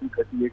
238,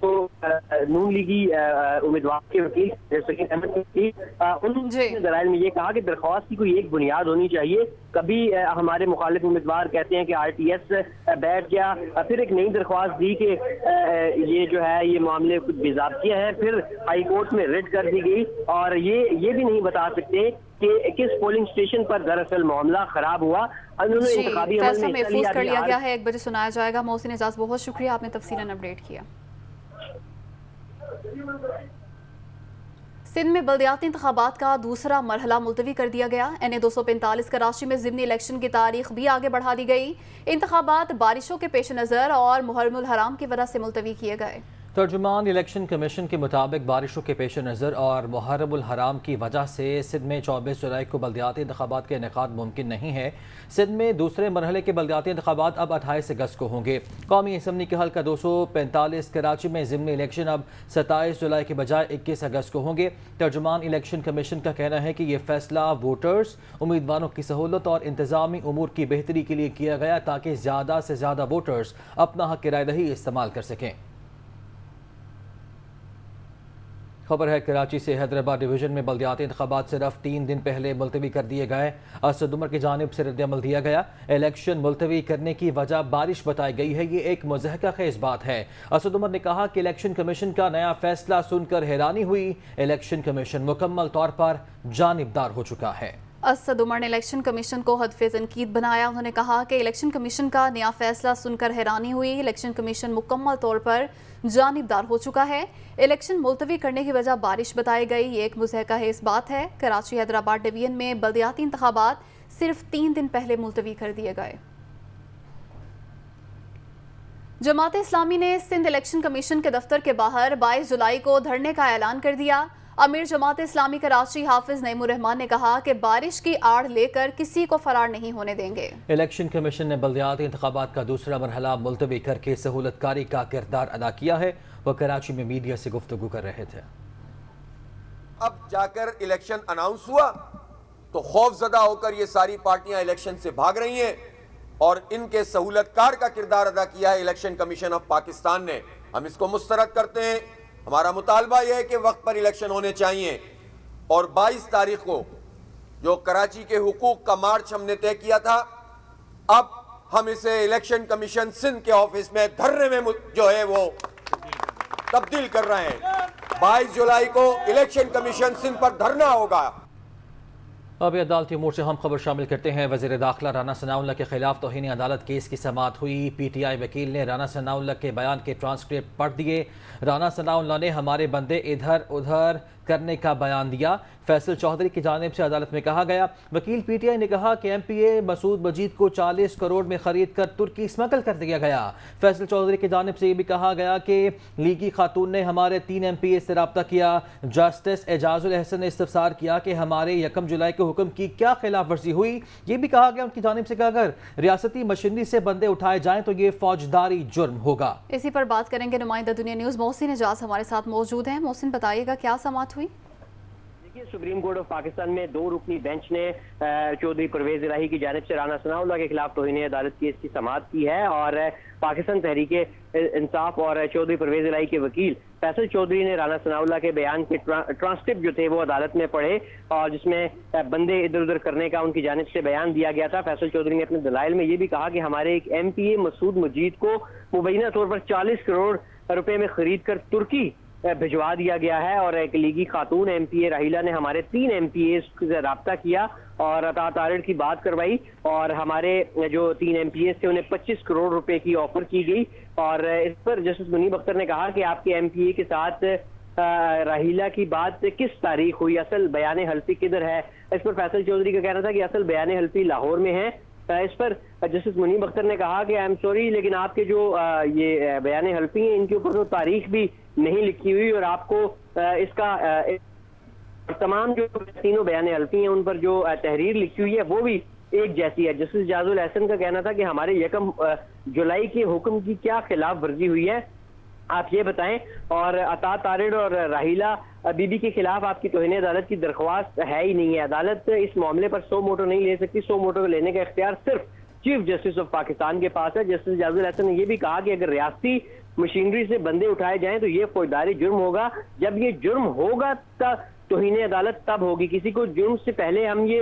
تو نون لیگی امیدوار کے وکیل سکین احمد کی انہوں نے دلائل میں یہ کہا کہ درخواست کی کوئی ایک بنیاد ہونی چاہیے. کبھی ہمارے مخالف امیدوار کہتے ہیں کہ آر ٹی ایس بیٹھ گیا, پھر ایک نئی درخواست دی کہ یہ جو ہے یہ معاملے کچھ بے ضابطہ ہیں, پھر ہائی کورٹ میں ریٹ کر دی گئی, اور یہ بھی نہیں بتا سکتے کہ کس پولنگ اسٹیشن پر دراصل معاملہ خراب ہوا. فیصلہ محفوظ کر لیا گیا ہے, 1 بجے سنایا جائے گا. محسن اعجاز بہت شکریہ, آپ نے تفصیلاً اپڈیٹ کیا. سندھ میں بلدیاتی انتخابات کا دوسرا مرحلہ ملتوی کر دیا گیا. این 245 کراچی میں ضمنی الیکشن کی تاریخ بھی آگے بڑھا دی گئی. انتخابات بارشوں کے پیش نظر اور محرم الحرام کی وجہ سے ملتوی کیے گئے. ترجمان الیکشن کمیشن کے مطابق بارشوں کے پیش نظر اور محرم الحرام کی وجہ سے سندھ میں 24 جولائی کو بلدیاتی انتخابات کے انعقاد ممکن نہیں ہے. سندھ میں دوسرے مرحلے کے بلدیاتی انتخابات اب 28 اگست کو ہوں گے. قومی اسمبلی کے حلقہ 245 کراچی میں ضمنی الیکشن اب 27 جولائی کے بجائے 21 اگست کو ہوں گے. ترجمان الیکشن کمیشن کا کہنا ہے کہ یہ فیصلہ ووٹرز, امیدواروں کی سہولت اور انتظامی امور کی بہتری کے لیے کیا گیا تاکہ زیادہ سے زیادہ ووٹرز اپنا حق رائے دہی استعمال کر سکیں. خبر ہے کراچی سے. حیدرآباد ڈویژن میں بلدیاتی انتخابات صرف 3 دن پہلے ملتوی کر دیے گئے. اسد عمر کی جانب سے رد عمل دیا گیا. الیکشن ملتوی کرنے کی وجہ بارش بتائی گئی ہے. یہ ایک مضحکہ خیز بات ہے. اسد عمر نے کہا کہ الیکشن کمیشن کا نیا فیصلہ سن کر حیرانی ہوئی. الیکشن کمیشن مکمل طور پر جانبدار ہو چکا ہے. اسد عمر نے الیکشن کمیشن کو ہدف تنقید بنایا. انہوں نے کہا کہ الیکشن کمیشن کا نیا فیصلہ سن کر حیرانی ہوئی. الیکشن کمیشن مکمل طور پر جانبدار ہو چکا ہے. الیکشن ملتوی کرنے کی وجہ بارش بتائی گئی. یہ ایک مضحکہ خیز بات ہے. کراچی حیدرآباد ڈویژن میں بلدیاتی انتخابات صرف 3 دن پہلے ملتوی کر دیے گئے. جماعت اسلامی نے سندھ الیکشن کمیشن کے دفتر کے باہر 22 جولائی کو دھرنے کا اعلان کر دیا. امیر جماعت اسلامی کراچی حافظ نعیم الرحمان نے کہا کہ بارش کی آڑ لے کر کسی کو فرار نہیں ہونے دیں گے. الیکشن کمیشن نے بلدیاتی انتخابات کا دوسرا مرحلہ ملتوی کر کے سہولت کاری کا کردار ادا کیا ہے. وہ کراچی میں میڈیا سے گفتگو کر رہے تھے. اب جا کر الیکشن اناؤنس ہوا تو خوف زدہ ہو کر یہ ساری پارٹیاں الیکشن سے بھاگ رہی ہیں, اور ان کے سہولت کار کا کردار ادا کیا ہے الیکشن کمیشن آف پاکستان نے. ہم اس کو مسترد کرتے ہیں. ہمارا مطالبہ یہ ہے کہ وقت پر الیکشن ہونے چاہیے, اور 22 تاریخ کو جو کراچی کے حقوق کا مارچ ہم نے طے کیا تھا, اب ہم اسے الیکشن کمیشن سندھ کے آفس میں دھرنے میں جو ہے وہ تبدیل کر رہے ہیں. 22 جولائی کو الیکشن کمیشن سندھ پر دھرنا ہوگا. اب عدالتی امور سے ہم خبر شامل کرتے ہیں. وزیر داخلہ رانا ثناء اللہ کے خلاف توہین عدالت کیس کی سماعت ہوئی. پی ٹی آئی وکیل نے رانا ثناء اللہ کے بیان کے ٹرانسکرپٹ پڑھ دیے. رانا ثناء اللہ نے ہمارے بندے ادھر ادھر کرنے کا بیان دیا. فیصل چودھری کی جانب سے عدالت میں کہا گیا. وکیل پی ٹی آئی نے کہا کہ ایم پی اے مسعود مجید کو 40 کروڑ میں خرید کر ترکی اسمگل کر دیا گیا. فیصل چودھری کی جانب سے یہ بھی کہا گیا کہ لیگی خاتون نے ہمارے 3 ایم پی اے سے رابطہ کیا. جسٹس اعجاز الحسن نے استفسار کیا کہ ہمارے 1 جولائی کے حکم کی کیا خلاف ورزی ہوئی. یہ بھی کہا گیا ان کی جانب سے کہ اگر ریاستی مشینری سے بندے اٹھائے جائیں تو یہ فوجداری جرم ہوگا. اسی پر بات کریں گے نمائندہ دنیا نیوز محسن اعجاز ہمارے ساتھ موجود ہیں. محسن بتائیے گا کیا سماعت ہوئی؟ سپریم کورٹ آف پاکستان میں 2 رکنی بینچ نے چودھری پرویز الہی کی جانب سے رانا ثناء اللہ کے خلاف توہین عدالت کیس کی سماعت کی ہے, اور پاکستان تحریک انصاف اور چودھری پرویز الہی کے وکیل فیصل چودھری نے رانا ثناء اللہ کے بیان کے ٹرانسکرپٹ جو تھے وہ عدالت میں پڑھے, اور جس میں بندے ادھر ادھر کرنے کا ان کی جانب سے بیان دیا گیا تھا. فیصل چودھری نے اپنے دلائل میں یہ بھی کہا کہ ہمارے ایک ایم پی اے مسعود مجید کو مبینہ طور پر 40 کروڑ روپے میں خرید کر ترکی بھجوا دیا گیا ہے, اور ایک لیگی خاتون ایم پی اے راہیلہ نے ہمارے 3 ایم پی اے سے رابطہ کیا اور اطاعت آرڈر کی بات کروائی, اور ہمارے جو 3 ایم پی اے تھے انہیں 25 کروڑ روپے کی آفر کی گئی. اور اس پر جسٹس منیب اختر نے کہا کہ آپ کے ایم پی اے کے ساتھ راہیلہ کی بات کس تاریخ ہوئی, اصل بیان حلفی کدھر ہے؟ اس پر فیصل چودھری کا کہنا تھا کہ اصل بیان حلفی لاہور میں ہے. اس پر جسٹس منیب اختر نے کہا کہ آئی ایم سوری, لیکن آپ کے جو یہ بیان حلفی ہیں ان کے اوپر تو تاریخ بھی نہیں لکھی ہوئی, اور آپ کو اس کا تمام جو 3 بیان حلفی ہیں ان پر جو تحریر لکھی ہوئی ہے وہ بھی ایک جیسی ہے. جسٹس اعجاز الحسن کا کہنا تھا کہ ہمارے 1 جولائی کے حکم کی کیا خلاف ورزی ہوئی ہے, آپ یہ بتائیں. اور اطاعت آرڈر اور راہیلہ بی بی کے خلاف آپ کی توہین عدالت کی درخواست ہے ہی نہیں ہے. عدالت اس معاملے پر سو موٹو نہیں لے سکتی. سو موٹو لینے کا اختیار صرف چیف جسٹس آف پاکستان کے پاس ہے۔ جسٹس جاوید الحسن نے یہ بھی کہا کہ اگر ریاستی مشینری سے بندے اٹھائے جائیں تو یہ فوجداری جرم ہوگا، جب یہ جرم ہوگا توہین عدالت تب ہوگی، کسی کو جرم سے پہلے ہم یہ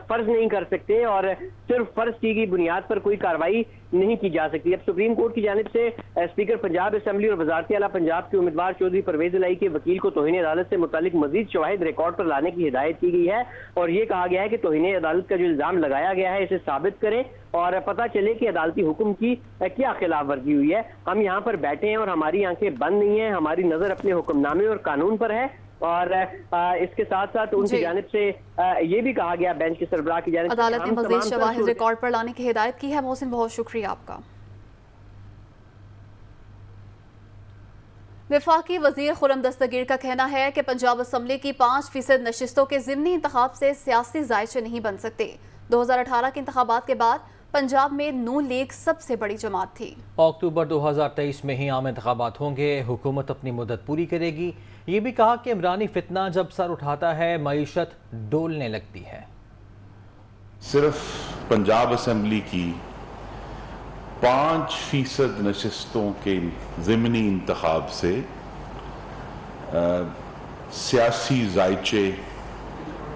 فرض نہیں کر سکتے اور صرف فرض کی گئی بنیاد پر کوئی کارروائی نہیں کی جا سکتی۔ اب سپریم کورٹ کی جانب سے اسپیکر پنجاب اسمبلی اور وزارت اعلیٰ پنجاب کے امیدوار چودھری پرویز الہی کے وکیل کو توہین عدالت سے متعلق مزید شواہد ریکارڈ پر لانے کی ہدایت کی گئی ہے، اور یہ کہا گیا ہے کہ توہین عدالت کا جو الزام لگایا گیا ہے اسے ثابت کریں اور پتہ چلے کہ عدالتی حکم کی کیا خلاف ورزی ہوئی ہے۔ ہم یہاں پر بیٹھے ہیں اور ہماری آنکھیں بند نہیں ہیں، ہماری نظر اپنے حکم نامے اور قانون پر ہے، اور اس کے ساتھ ساتھ ان کی جانب سے یہ بھی کہا گیا بینچ کے سربراہ کی جانب سے عدالت نے مزید شواہد ریکارڈ پر لانے کی ہدایت کی ہے۔ محسن بہت شکریہ آپ کا۔ وفاقی وزیر خرم دستگیر کا کہنا ہے کہ پنجاب اسمبلی کی 5% نشستوں کے ضمنی انتخاب سے سیاسی ذائچے نہیں بن سکتے۔ 2018 کے انتخابات کے بعد پنجاب میں نون لیگ سب سے بڑی جماعت تھی۔ اکتوبر 2023 میں ہی عام انتخابات ہوں گے، حکومت اپنی مدت پوری کرے گی۔ یہ بھی کہا کہ عمرانی فتنہ جب سر اٹھاتا ہے معیشت ڈولنے لگتی ہے۔ صرف پنجاب اسمبلی کی 5% نشستوں کے ضمنی انتخاب سے سیاسی ذائچے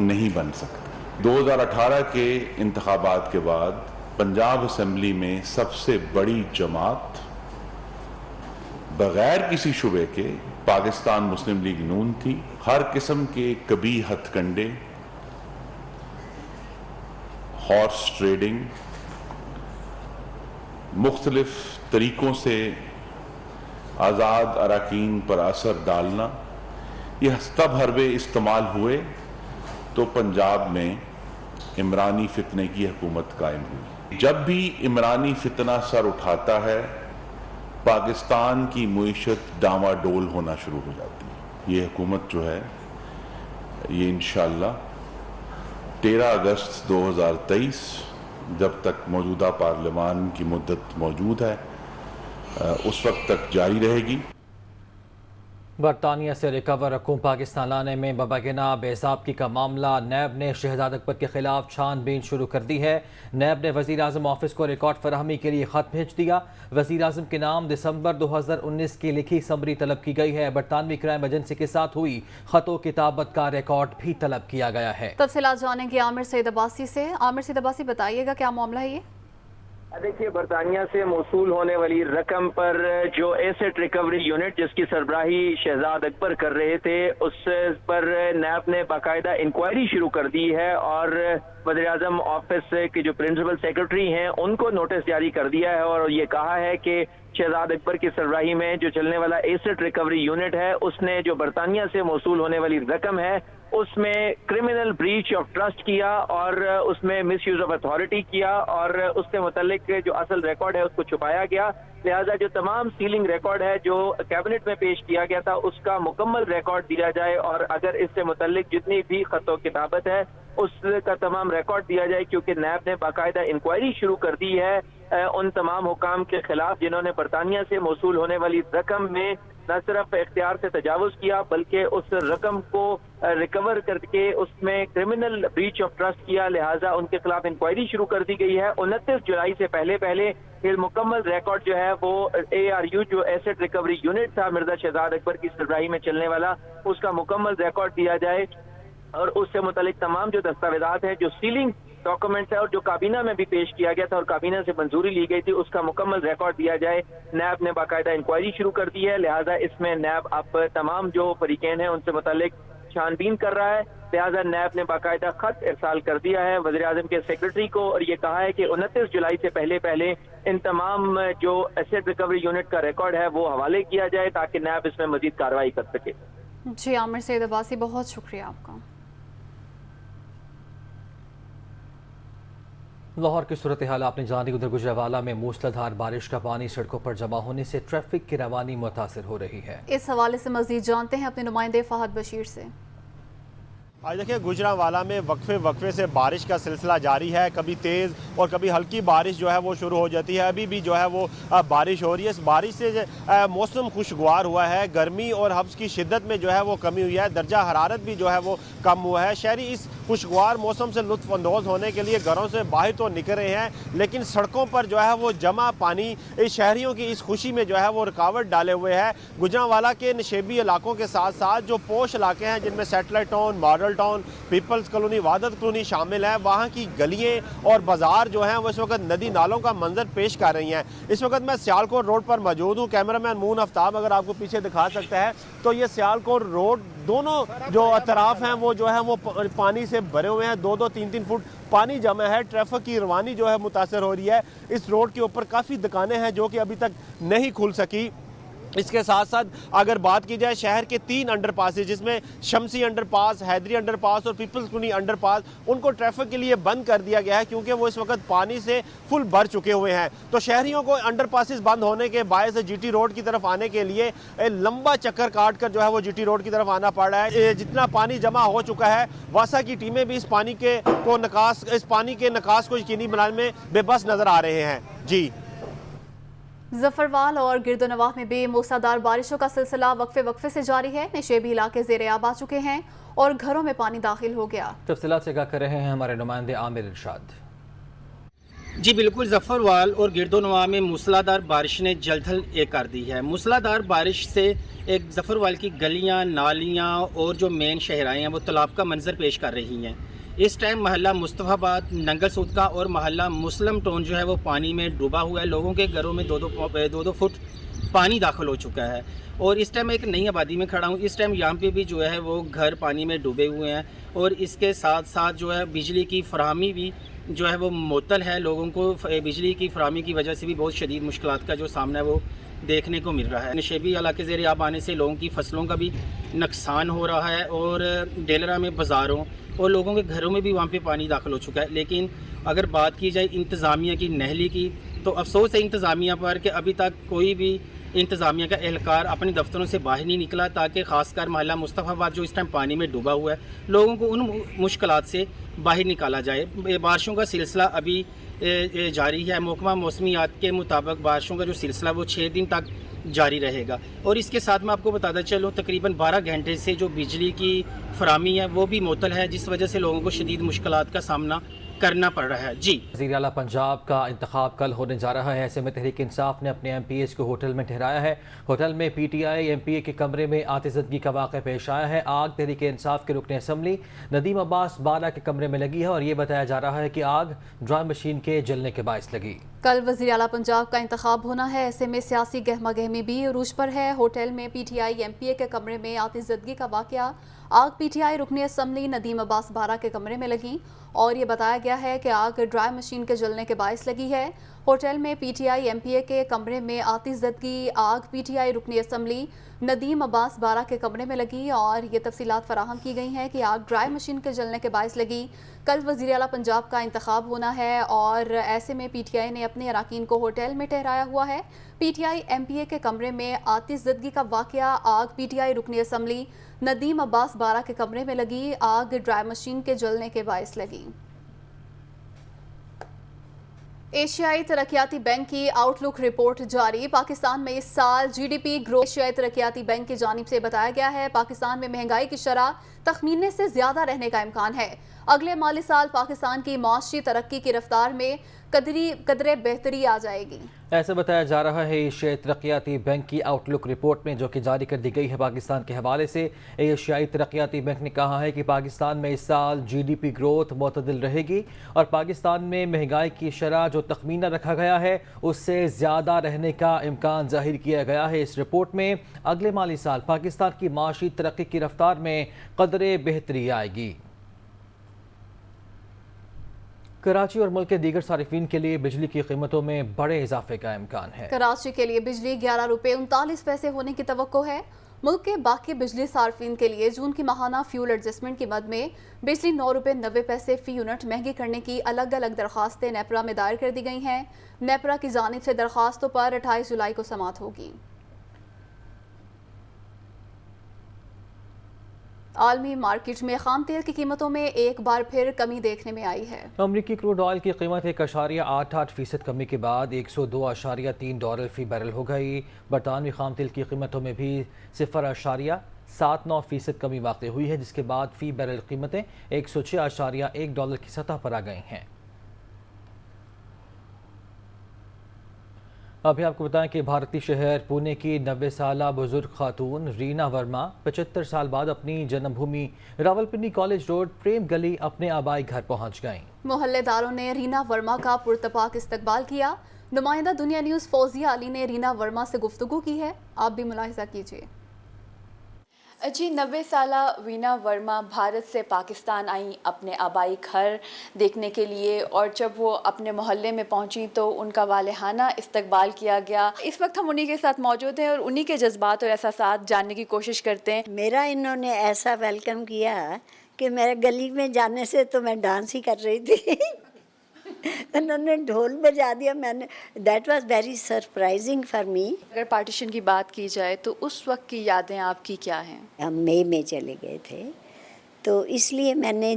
نہیں بن سکتے۔ 2018 کے انتخابات کے بعد پنجاب اسمبلی میں سب سے بڑی جماعت بغیر کسی شبے کے پاکستان مسلم لیگ نون تھی۔ ہر قسم کے قبیح ہتھ کنڈے، ہارس ٹریڈنگ، مختلف طریقوں سے آزاد اراکین پر اثر ڈالنا، یہ تب حربے استعمال ہوئے تو پنجاب میں عمرانی فتنے کی حکومت قائم ہوئی۔ جب بھی عمرانی فتنہ سر اٹھاتا ہے پاکستان کی معیشت ڈاما ڈول ہونا شروع ہو جاتی ہے۔ یہ حکومت جو ہے یہ انشاءاللہ 13 اگست 2023 جب تک موجودہ پارلیمان کی مدت موجود ہے اس وقت تک جاری رہے گی۔ برطانیہ سے ریکور رقوم پاکستان لانے میں مبینہ بے ضابطگی کا معاملہ، نیب نے شہزاد اکبر کے خلاف چھان بین شروع کر دی ہے۔ نیب نے وزیر اعظم آفس کو ریکارڈ فراہمی کے لیے خط بھیج دیا۔ وزیر اعظم کے نام دسمبر 2019 کی لکھی سمری طلب کی گئی ہے۔ برطانوی کرائم ایجنسی کے ساتھ ہوئی خط و کتابت کا ریکارڈ بھی طلب کیا گیا ہے۔ تفصیلات جانیں گے عامر سید عباسی سے۔ عامر سید عباسی، بتائیے گا کیا معاملہ ہے یہ؟ دیکھیے، برطانیہ سے موصول ہونے والی رقم پر جو ایسٹ ریکوری یونٹ جس کی سربراہی شہزاد اکبر کر رہے تھے اس پر نیب نے باقاعدہ انکوائری شروع کر دی ہے، اور وزیر اعظم آفس کے جو پرنسپل سیکرٹری ہیں ان کو نوٹس جاری کر دیا ہے، اور یہ کہا ہے کہ شہزاد اکبر کی سربراہی میں جو چلنے والا ایسٹ ریکوری یونٹ ہے اس نے جو برطانیہ سے موصول ہونے والی رقم ہے اس میں کرمنل بریچ آف ٹرسٹ کیا اور اس میں مس یوز آف اتھارٹی کیا، اور اس سے متعلق جو اصل ریکارڈ ہے اس کو چھپایا گیا۔ لہذا جو تمام سیلنگ ریکارڈ ہے جو کیبنٹ میں پیش کیا گیا تھا اس کا مکمل ریکارڈ دیا جائے، اور اگر اس سے متعلق جتنی بھی خط و کتابت ہے اس کا تمام ریکارڈ دیا جائے، کیونکہ نیب نے باقاعدہ انکوائری شروع کر دی ہے ان تمام حکام کے خلاف جنہوں نے برطانیہ سے موصول ہونے والی رقم میں نہ صرف اختیار سے تجاوز کیا بلکہ اس رقم کو ریکور کر کے اس میں کرمنل بریچ آف ٹرسٹ کیا۔ لہٰذا ان کے خلاف انکوائری شروع کر دی گئی ہے۔ 29 جولائی سے پہلے یہ مکمل ریکارڈ جو ہے وہ ARU جو ایسٹ ریکوری یونٹ تھا مرزا شہزاد اکبر کی سربراہی میں چلنے والا، اس کا مکمل ریکارڈ دیا جائے، اور اس سے متعلق تمام جو دستاویزات ہیں جو سیلنگ ڈاکومنٹس ہے اور جو کابینہ میں بھی پیش کیا گیا تھا اور کابینہ سے منظوری لی گئی تھی اس کا مکمل ریکارڈ دیا جائے۔ نیب نے باقاعدہ انکوائری شروع کر دی ہے، لہٰذا اس میں نیب اب تمام جو فریقین ہیں ان سے متعلق چھان بین کر رہا ہے۔ لہٰذا نیب نے باقاعدہ خط ارسال کر دیا ہے وزیر اعظم کے سیکرٹری کو، اور یہ کہا ہے کہ 29 جولائی سے پہلے ان تمام جو ایسٹ ریکوری یونٹ کا ریکارڈ ہے وہ حوالے کیا جائے تاکہ نیب اس میں مزید کارروائی کر سکے۔ جی عامر سید عباسی، بہت شکریہ آپ کا۔ لاہور کی صورتحال آپ نے جانی، ادھر گجرانوالہ میں موسلادھار بارش کا پانی سڑکوں پر جمع ہونے سے ٹریفک کی روانی متاثر ہو رہی ہے۔ اس حوالے سے مزید جانتے ہیں اپنے نمائندے فہد بشیر سے۔ آج دیکھیں گجرانوالہ میں وقفے سے بارش کا سلسلہ جاری ہے، کبھی تیز اور کبھی ہلکی بارش جو ہے وہ شروع ہو جاتی ہے۔ ابھی بھی جو ہے وہ بارش ہو رہی ہے۔ اس بارش سے موسم خوشگوار ہوا ہے، گرمی اور حبس کی شدت میں جو ہے وہ کمی ہوئی ہے، درجہ حرارت بھی جو ہے وہ کم ہوا ہے۔ شہری اس خوشگوار موسم سے لطف اندوز ہونے کے لیے گھروں سے باہر تو نکل رہے ہیں، لیکن سڑکوں پر جو ہے وہ جمع پانی شہریوں کی اس خوشی میں جو ہے وہ رکاوٹ ڈالے ہوئے ہے۔ گجرانوالہ کے نشیبی علاقوں کے ساتھ ساتھ جو پوش علاقے ہیں جن میں Satellite Town, Model Town, Peoples Colony, وحدت کالونی شامل ہیں، وہاں کی گلیاں اور بازار جو ہیں وہ اس وقت ندی نالوں کا منظر پیش کر رہی ہیں۔ اس وقت میں سیالکوٹ روڈ پر موجود ہوں، کیمرامین مون آفتاب اگر آپ کو پیچھے دکھا سکتا ہے تو یہ سیالکوٹ روڈ دونوں جو اطراف ہیں وہ جو ہے وہ پانی سے بھرے ہوئے ہیں، 2-2 3-3 فٹ پانی جمع ہے۔ ٹریفک کی روانی جو ہے متاثر ہو رہی ہے۔ اس روڈ کے اوپر کافی دکانیں ہیں جو کہ ابھی تک نہیں کھل سکی۔ اس کے ساتھ ساتھ اگر بات کی جائے شہر کے 3 انڈر پاس جس میں شمسی انڈر پاس، حیدری انڈر پاس اور پیپلز کالونی انڈر پاس، ان کو ٹریفک کے لیے بند کر دیا گیا ہے کیونکہ وہ اس وقت پانی سے فل بھر چکے ہوئے ہیں۔ تو شہریوں کو انڈر پاسز بند ہونے کے باعث جی ٹی روڈ کی طرف آنے کے لیے لمبا چکر کاٹ کر جو ہے وہ جی ٹی روڈ کی طرف آنا پڑ رہا ہے۔ جتنا پانی جمع ہو چکا ہے، واسا کی ٹیمیں بھی اس پانی کے نکاس کو یقینی بنانے میں بے بس نظر آ رہے ہیں۔ جی ظفروال اور گرد و نواح میں بھی موسلادھار بارشوں کا سلسلہ وقفے سے جاری ہے۔ نشیبی علاقے زیر آب آ چکے ہیں اور گھروں میں پانی داخل ہو گیا۔ تفصیلات سے آگاہ کر رہے ہیں ہمارے نمائندے عامر ارشاد۔ جی بالکل، ظفروال اور گرد و نواح میں موسلادھار بارش نے جلتھل کر دی ہے۔ موسلادھار بارش سے ایک ظفروال کی گلیاں، نالیاں اور جو مین شہرائیں ہیں وہ تالاب کا منظر پیش کر رہی ہیں۔ اس ٹائم محلہ مصطفیٰ آباد، ننگل سودکا اور محلہ مسلم ٹون جو ہے وہ پانی میں ڈوبا ہوا ہے۔ لوگوں کے گھروں میں 2-2 فٹ پانی داخل ہو چکا ہے اور اس ٹائم ایک نئی آبادی میں کھڑا ہوں۔ اس ٹائم یہاں پہ بھی جو ہے وہ گھر پانی میں ڈوبے ہوئے ہیں اور اس کے ساتھ ساتھ جو ہے بجلی کی فراہمی بھی جو ہے وہ معطل ہے۔ لوگوں کو بجلی کی فراہمی کی وجہ سے بھی بہت شدید مشکلات کا جو سامنا ہے وہ دیکھنے کو مل رہا ہے۔ نشیبی علاقے زیر آب آنے سے لوگوں کی فصلوں کا بھی نقصان ہو رہا ہے اور ڈیلرا میں، بازاروں اور لوگوں کے گھروں میں بھی وہاں پہ پانی داخل ہو چکا ہے۔ لیکن اگر بات کی جائے انتظامیہ کی نہلی کی تو افسوس ہے انتظامیہ پر کہ ابھی تک کوئی بھی انتظامیہ کا اہلکار اپنے دفتروں سے باہر نہیں نکلا تاکہ خاص کر محلہ مصطفیٰ آباد جو اس ٹائم پانی میں ڈوبا ہوا ہے لوگوں کو ان مشکلات سے باہر نکالا جائے۔ بارشوں کا سلسلہ ابھی جاری ہے۔ محکمہ موسمیات کے مطابق بارشوں کا جو سلسلہ وہ 6 دن تک جاری رہے گا اور اس کے ساتھ میں آپ کو بتاتا چلوں تقریباً 12 گھنٹے سے جو بجلی کی فراہمی ہے وہ بھی معطل ہے جس وجہ سے لوگوں کو شدید مشکلات کا سامنا کرنا پڑ رہا ہے۔ جی وزیر اعلیٰ پنجاب کا انتخاب کل ہونے جا رہا ہے، ایسے میں تحریک انصاف نے اپنے ایم پی ایز کو ہوٹل میں ٹھہرایا ہے۔ ہوٹل میں P T I M P اے کے کمرے میں آتش زدگی کا واقعہ پیش آیا ہے۔ آگ تحریک انصاف کے رکن اسمبلی ندیم عباس بارہ کے کمرے میں لگی ہے اور یہ بتایا جا رہا ہے کہ آگ ڈرائنگ مشین کے جلنے کے باعث لگی۔ کل وزیر اعلیٰ پنجاب کا انتخاب ہونا ہے، ایسے میں سیاسی گہما گہمی بھی عروج پر ہے۔ ہوٹل میں P T I M P اے کے کمرے میں آتش زدگی کا واقعہ، آگ پی ٹی آئی رکن اسمبلی ندیم عباس بارہ کے کمرے میں لگی اور یہ بتایا گیا ہے کہ آگ ڈرائی مشین کے جلنے کے باعث لگی ہے۔ ہوٹل میں P T I M P اے کے کمرے میں آتش زدگی، آگ پی ٹی آئی رکن اسمبلی ندیم عباس بارہ کے کمرے میں لگی اور یہ تفصیلات فراہم کی گئی ہیں کہ آگ ڈرائی مشین کے جلنے کے باعث لگی۔ کل وزیر اعلیٰ پنجاب کا انتخاب ہونا ہے اور ایسے میں پی ٹی آئی نے اپنے اراکین کو ہوٹل میں ٹھہرایا ہوا ہے۔ P T I M P اے کے کمرے میں آتش زدگی کا واقعہ، آگ پی ٹی آئی رکن اسمبلی ندیم عباس بارہ کے کمرے میں لگی، آگ ڈرائی مشین کے جلنے کے باعث لگی۔ ایشیائی ترقیاتی بینک کی آؤٹ لک رپورٹ جاری، پاکستان میں اس سال جی ڈی پی گروتھ ایشیائی ترقیاتی بینک کی جانب سے بتایا گیا ہے پاکستان میں مہنگائی کی شرح تخمینے سے زیادہ رہنے کا امکان ہے۔ اگلے مالی سال پاکستان کی معاشی ترقی کی رفتار میں قدرے بہتری آ جائے گی۔ ایسا بتایا جا رہا ہے ایشیائی ترقیاتی بینک کی آؤٹ لک رپورٹ میں جو کہ جاری کر دی گئی ہے پاکستان کے حوالے سے۔ ایشیائی ترقیاتی بینک نے کہا ہے کہ پاکستان میں اس سال جی ڈی پی گروتھ معتدل رہے گی اور پاکستان میں مہنگائی کی شرح جو تخمینہ رکھا گیا ہے اس سے زیادہ رہنے کا امکان ظاہر کیا گیا ہے۔ اس رپورٹ میں اگلے مالی سال پاکستان کی معاشی ترقی کی رفتار میں قدرے بہتری آئے گی۔ کراچی اور ملک کے دیگر صارفین کے لیے بجلی کی قیمتوں میں بڑے اضافے کا امکان ہے۔ کراچی کے لیے بجلی 11 روپے 39 پیسے ہونے کی توقع ہے۔ ملک کے باقی بجلی صارفین کے لیے جون کی ماہانہ فیول ایڈجسٹمنٹ کی مد میں بجلی 9 روپے 90 پیسے فی یونٹ مہنگی کرنے کی الگ الگ درخواستیں نیپرا میں دائر کر دی گئی ہیں۔ نیپرا کی جانب سے درخواستوں پر 28 جولائی کو سماعت ہوگی۔ عالمی مارکیٹ میں خام تیل کی قیمتوں میں ایک بار پھر کمی دیکھنے میں آئی ہے۔ امریکی کروڈ آئل کی قیمت 1.88% کمی کے بعد $102.3 فی بیرل ہو گئی۔ برطانوی خام تیل کی قیمتوں میں بھی 0.79% کمی واقع ہوئی ہے، جس کے بعد فی بیرل قیمتیں $106.1 کی سطح پر آ گئی ہیں۔ ابھی آپ کو بتائیں کہ بھارتی شہر پونے کی 90 سالہ بزرگ خاتون رینا ورما 75 سال بعد اپنی جنم بھومی راولپنڈی کالج روڈ پریم گلی اپنے آبائی گھر پہنچ گئیں۔ محلے داروں نے رینا ورما کا پرتپاک استقبال کیا۔ نمائندہ دنیا نیوز فوزیہ علی نے رینا ورما سے گفتگو کی ہے، آپ بھی ملاحظہ کیجیے۔ جی 90 سالہ وینا ورما بھارت سے پاکستان آئیں اپنے آبائی گھر دیکھنے کے لیے، اور جب وہ اپنے محلے میں پہنچیں تو ان کا والہانہ استقبال کیا گیا۔ اس وقت ہم انہی کے ساتھ موجود ہیں اور انہی کے جذبات اور احساسات جاننے کی کوشش کرتے ہیں۔ میرا انہوں نے ایسا ویلکم کیا کہ میرے گلی میں جانے سے تو میں ڈانس ہی کر رہی تھی۔ انہوں نے ڈھول بجا دیا، میں نے that was very surprising for me. اگر پارٹیشن کی بات کی جائے تو اس وقت کی یادیں آپ کی کیا ہیں؟ ہم مئی میں چلے گئے تھے، تو اس لیے میں نے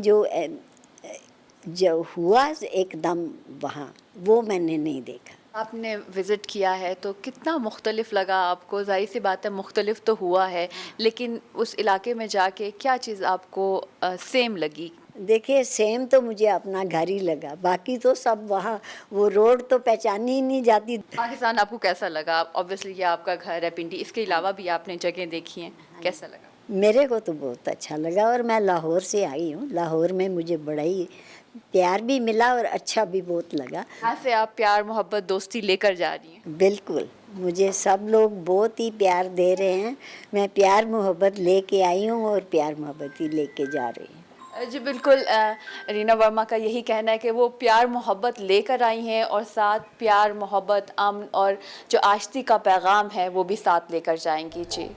جو ہوا ایک دم وہاں وہ میں نے نہیں دیکھا۔ آپ نے وزٹ کیا ہے تو کتنا مختلف لگا آپ کو؟ ظاہر سی بات ہے مختلف تو ہوا ہے، لیکن اس علاقے میں جا کے کیا چیز آپ کو سیم لگی؟ دیکھیے سیم تو مجھے اپنا گھر ہی لگا، باقی تو سب وہاں وہ روڈ تو پہچانی ہی نہیں جاتی۔ پاکستان آپ کو کیسا لگا؟ اوبویسلی یہ آپ کا گھر ہے پنڈی، اس کے علاوہ بھی آپ نے جگہیں دیکھی ہیں، کیسا لگا؟ میرے کو تو بہت اچھا لگا، اور میں لاہور سے آئی ہوں، لاہور میں مجھے بڑا ہی پیار بھی ملا اور اچھا بھی بہت لگا۔ یہاں سے آپ پیار محبت دوستی لے کر جا رہی ہیں؟ بالکل، مجھے سب لوگ بہت ہی پیار دے رہے ہیں، میں پیار محبت لے کے آئی ہوں اور پیار محبت ہی لے کے جا رہی ہوں۔ جی بالکل، رینا ورما کا یہی کہنا ہے کہ وہ پیار محبت لے کر آئی ہیں، اور ساتھ پیار محبت امن اور جو آشتی کا پیغام ہے وہ بھی ساتھ لے کر جائیں گی۔ جی